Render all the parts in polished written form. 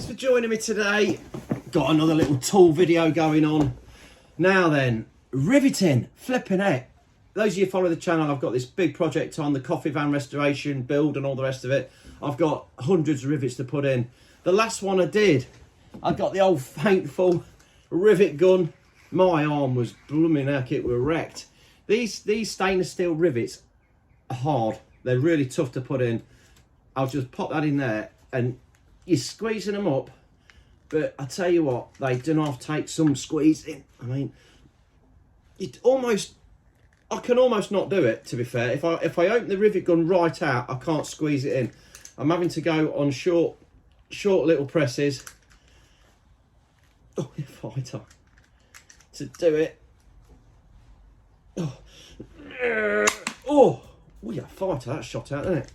Thanks for joining me today. Got another little tool video going on. Now then, riveting, flipping heck. Those of you who follow the channel, I've got this big project on, the coffee van restoration, build and all the rest of it. I've got hundreds of rivets to put in. The last one I did, I got the old faithful rivet gun. My arm was blooming heck, it were wrecked. These stainless steel rivets are hard. They're really tough to put in. I'll just pop that in there and you're squeezing them up. But I tell you what, they do not take some squeezing. I mean, I can almost not do it, to be fair. If I open the rivet gun right out, I can't squeeze it in. I'm having to go on short little presses. Oh, fighter. To do it. Oh, yeah, fighter, that shot out, didn't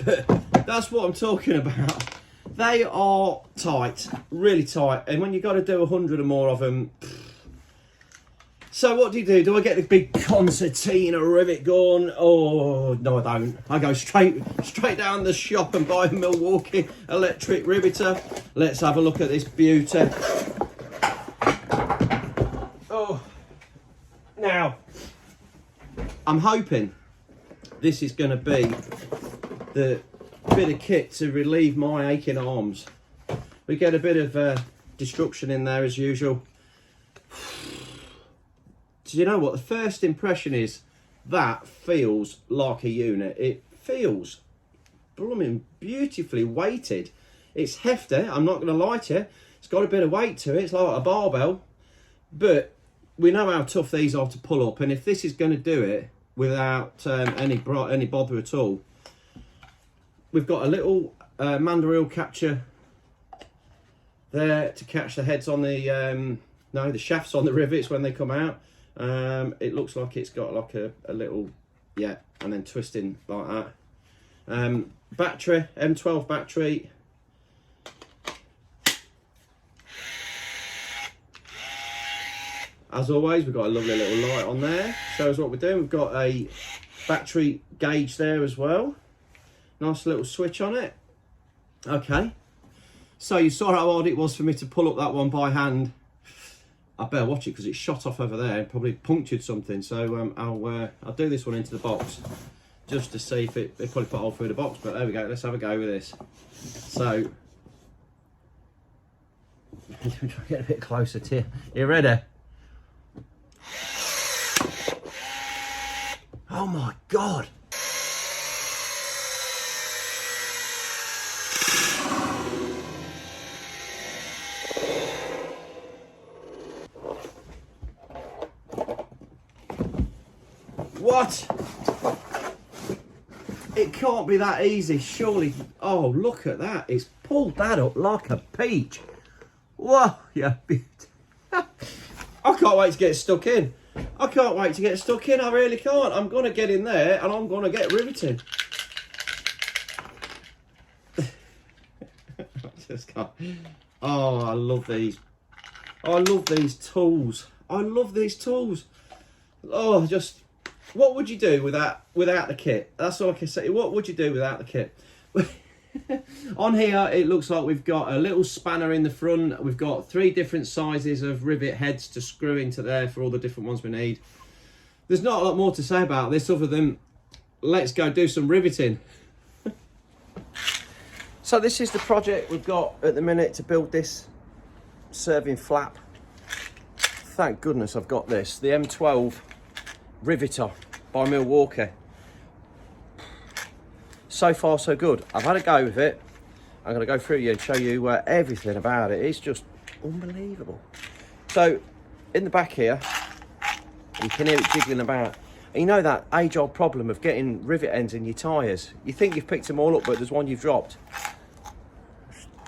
it? That's what I'm talking about. They are tight, really tight. And when you've got to do 100 or more of them. So what do? Do I get the big concertina rivet gun? Oh, no, I don't. I go straight down the shop and buy a Milwaukee electric riveter. Let's have a look at this beauty. Oh, now, I'm hoping this is going to be the bit of kit to relieve my aching arms. We get a bit of destruction in there as usual. Do you know what the first impression is? That feels like a unit. It feels blooming beautifully weighted. It's hefty, I'm not going to lie to you. It's got a bit of weight to it. It's like a barbell, but we know how tough these are to pull up, and if this is going to do it without any bother at all. We've got a little mandrel catcher there to catch the heads on the the shafts on the rivets when they come out. It looks like it's got like a little, yeah, and then twisting like that. Battery, M12 battery. As always, we've got a lovely little light on there. Shows what we're doing. We've got a battery gauge there as well. Nice little switch on it. Okay. So you saw how hard it was for me to pull up that one by hand. I better watch it because it shot off over there and probably punctured something. So I'll do this one into the box just to see if it probably put a hole through the box. But there we go. Let's have a go with this. So get a bit closer to you. You ready? Oh my God. What? It can't be that easy, surely. Oh, look at that. It's pulled that up like a peach. Whoa, yeah. I can't wait to get stuck in. I can't wait to get stuck in. I really can't. I'm going to get in there and I'm going to get riveting. I just can't. Oh, I love these. I love these tools. I love these tools. Oh, just... What would you do without the kit? That's all I can say. What would you do without the kit? On here, it looks like we've got a little spanner in the front. We've got 3 different sizes of rivet heads to screw into there for all the different ones we need. There's not a lot more to say about this other than let's go do some riveting. So this is the project we've got at the minute to build this serving flap. Thank goodness I've got this. The M12 Riveter by Milwaukee. So far so good. I've had a go with it. I'm going to go through you and show you everything about it. It's just unbelievable. So in the back here you can hear it jiggling about. And you know that age-old problem of getting rivet ends in your tyres. You think you've picked them all up, but there's one you've dropped.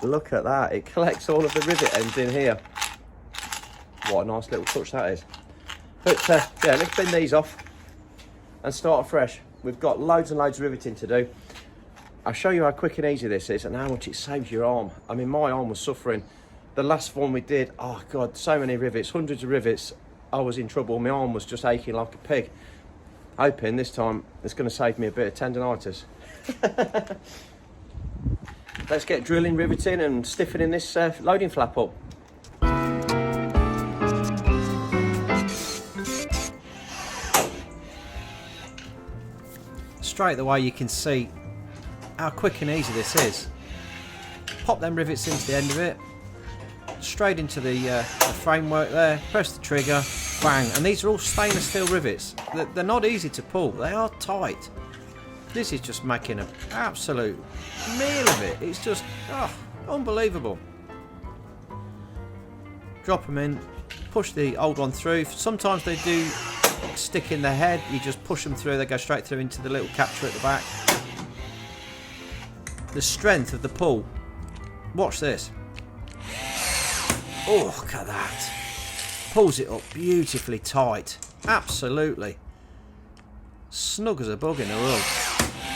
Look at that. It collects all of the rivet ends in here. What a nice little touch that is. But yeah, let's bin these off and start afresh. We've got loads and loads of riveting to do. I'll show you how quick and easy this is and how much it saves your arm. I mean, my arm was suffering. The last one we did, oh God, so many rivets, hundreds of rivets. I was in trouble. My arm was just aching like a pig. Hoping this time it's going to save me a bit of tendinitis. let's get drilling, riveting and stiffening this loading flap up. Straight away you can see how quick and easy this is. Pop them rivets into the end of it, straight into the framework there, press the trigger, bang, and these are all stainless steel rivets. They're not easy to pull, they are tight. This is just making an absolute meal of it. It's just unbelievable. Drop them in, push the old one through. Sometimes they do stick in the head, you just push them through, they go straight through into the little capture at the back. The strength of the pull, watch this. Oh, look at that. Pulls it up beautifully tight, absolutely. Snug as a bug in a rug.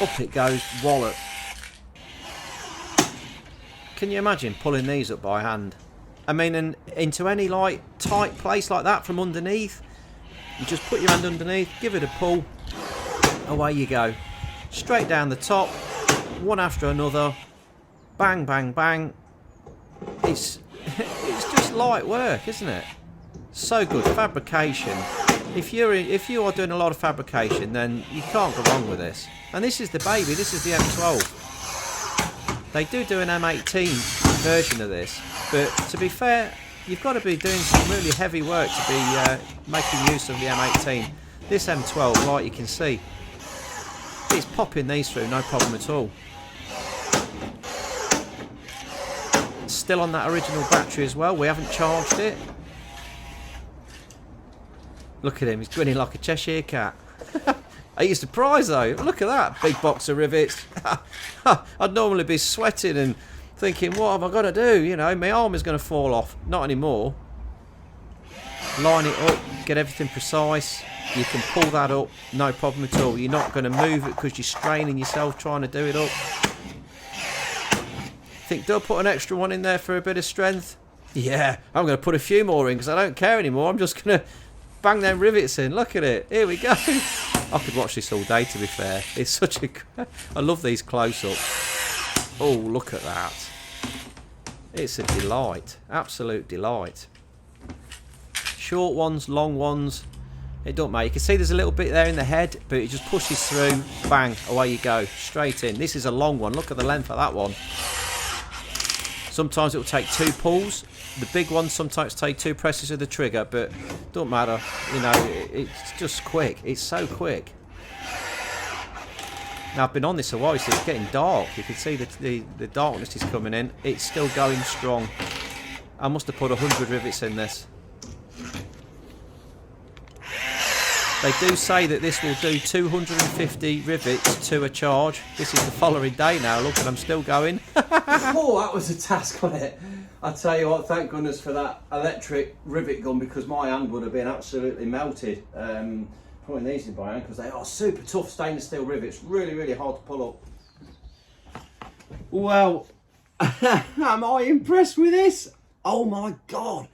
Up it goes, wallop. Can you imagine pulling these up by hand? I mean, and into any like tight place like that from underneath, you just put your hand underneath, give it a pull, away you go. Straight down the top, one after another, bang, bang, bang. It's just light work, isn't it? So good. Fabrication. If you are doing a lot of fabrication, then you can't go wrong with this. And this is the baby. This is the M12. They do an M18 version of this, but to be fair, you've got to be doing some really heavy work to be making use of the M18. This M12, like you can see, it's popping these through, no problem at all. Still on that original battery as well. We haven't charged it. Look at him, he's grinning like a Cheshire cat. Are you surprised though? Look at that big box of rivets. I'd normally be sweating and thinking, what have I got to do? You know, my arm is going to fall off. Not anymore. Line it up, get everything precise. You can pull that up, no problem at all. You're not going to move it because you're straining yourself trying to do it up. Think, do I put an extra one in there for a bit of strength? Yeah, I'm going to put a few more in because I don't care anymore. I'm just going to bang them rivets in. Look at it. Here we go. I could watch this all day, to be fair. It's such a... I love these close-ups. Oh, look at that. It's a delight. Absolute delight. Short ones, long ones. It don't matter. You can see there's a little bit there in the head, but it just pushes through. Bang. Away you go. Straight in. This is a long one. Look at the length of that one. Sometimes it will take 2 pulls. The big ones sometimes take 2 presses of the trigger, but don't matter. You know, it's just quick. It's so quick. Now I've been on this a while, so it's getting dark. You can see the darkness is coming in. It's still going strong. I must have put 100 rivets in this. They do say that this will do 250 rivets to a charge. This is the following day now. Look, and I'm still going. Oh, that was a task on it. I tell you what, thank goodness for that electric rivet gun, because my hand would have been absolutely melted putting these in by hand, because they are super tough stainless steel rivets. Really, really hard to pull up. Well, am I impressed with this? Oh my God.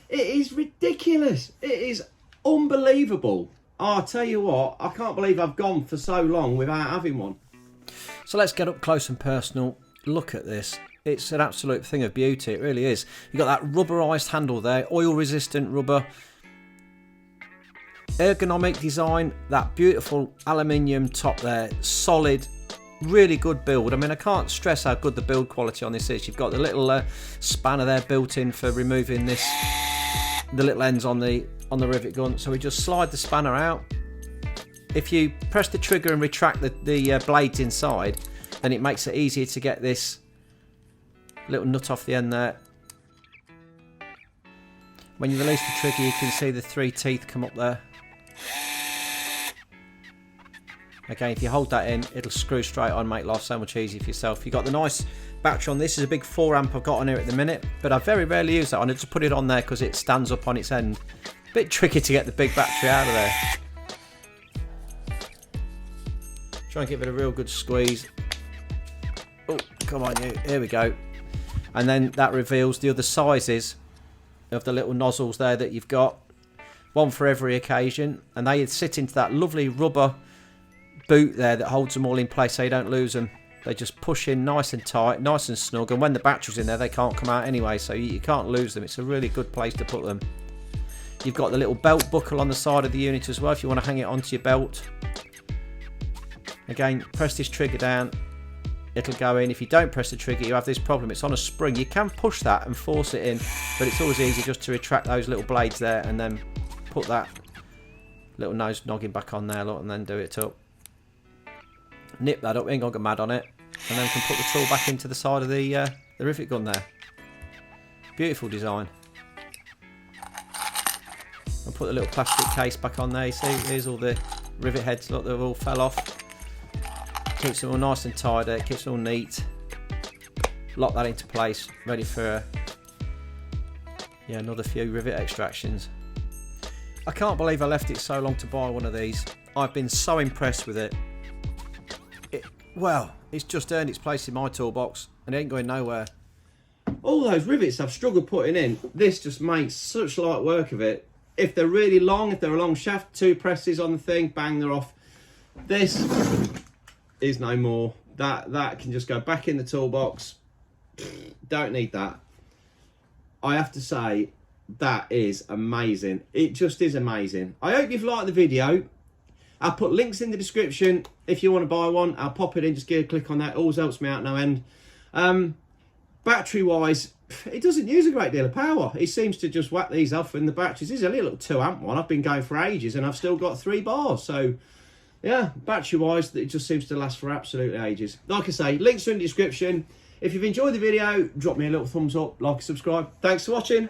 It is ridiculous. It is unbelievable. Oh, I'll tell you what, I can't believe I've gone for so long without having one. So let's get up close and personal. Look at this. It's an absolute thing of beauty. It really is. You've got that rubberized handle there, oil resistant rubber. Ergonomic design, that beautiful aluminium top there, solid, really good build. I mean, I can't stress how good the build quality on this is. You've got the little spanner there built in for removing this, the little ends on the rivet gun. So we just slide the spanner out. If you press the trigger and retract the blades inside, then it makes it easier to get this little nut off the end there. When you release the trigger, you can see the 3 teeth come up there. Again, if you hold that in, it'll screw straight on, make life so much easier for yourself. You've got the nice battery on. This is a big 4 amp I've got on here at the minute, but I very rarely use that on it. Just put it on there because it stands up on its end. Bit tricky to get the big battery out of there. Try and give it a real good squeeze. Oh, come on you. Here we go. And then that reveals the other sizes of the little nozzles there that you've got. One for every occasion. And they sit into that lovely rubber boot there that holds them all in place so you don't lose them. They just push in nice and tight, nice and snug, and when the battery's in there, they can't come out anyway, so you can't lose them. It's a really good place to put them. You've got the little belt buckle on the side of the unit as well if you want to hang it onto your belt. Again, press this trigger down, it'll go in. If you don't press the trigger, you have this problem. It's on a spring. You can push that and force it in, but it's always easy just to retract those little blades there and then put that little nose noggin back on there, look, and then do it up. Nip that up, ain't gonna go mad on it, and then we can put the tool back into the side of the rivet gun there. Beautiful design. I'll put the little plastic case back on there. You see, here's all the rivet heads, look, they've all fell off. Keeps them all nice and tidy, keeps them all neat. Lock that into place, ready for another few rivet extractions. I can't believe I left it so long to buy one of these. I've been so impressed with it. Well, it's just earned its place in my toolbox and it ain't going nowhere. All those rivets I've struggled putting in, this just makes such light work of it. If they're really long, if they're a long shaft, 2 presses on the thing, bang, they're off. This is no more. That can just go back in the toolbox. Don't need that. I have to say, that is amazing. It just is amazing. I hope you've liked the video. I'll put links in the description if you want to buy one. I'll pop it in, just give a click on that. It always helps me out no end. Battery wise, it doesn't use a great deal of power. It seems to just whack these off in the batteries. This is only a little 2 amp one. I've been going for ages and I've still got 3 bars. So yeah, battery wise, it just seems to last for absolutely ages. Like I say, links are in the description. If you've enjoyed the video, drop me a little thumbs up, like, subscribe. Thanks for watching.